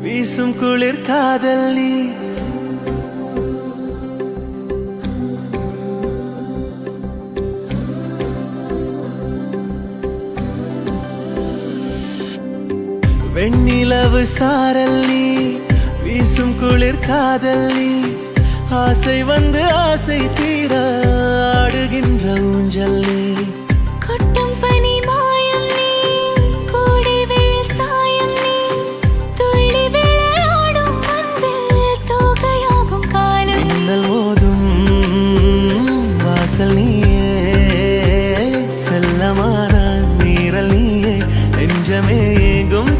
வீசும் குளிர் காதல் நீ. வெண்ணிலவு சாரல் நீ, வீசும் குளிர் காதல் நீ. ஆசை வந்து ஆசை தீர ஆடுகின்ற ஊஞ்சல் நீ. கொட்டும் பனி மாயம் நீ, கோடை வெயில் சாயம் நீ. துள்ளி விளையாடும் அன்பில் தோகையாகும் காலம். மின்னல் மோதும் வாசல் நீயே, செல்லமான நீரல் நீயே. நெஞ்சமே எங்கும்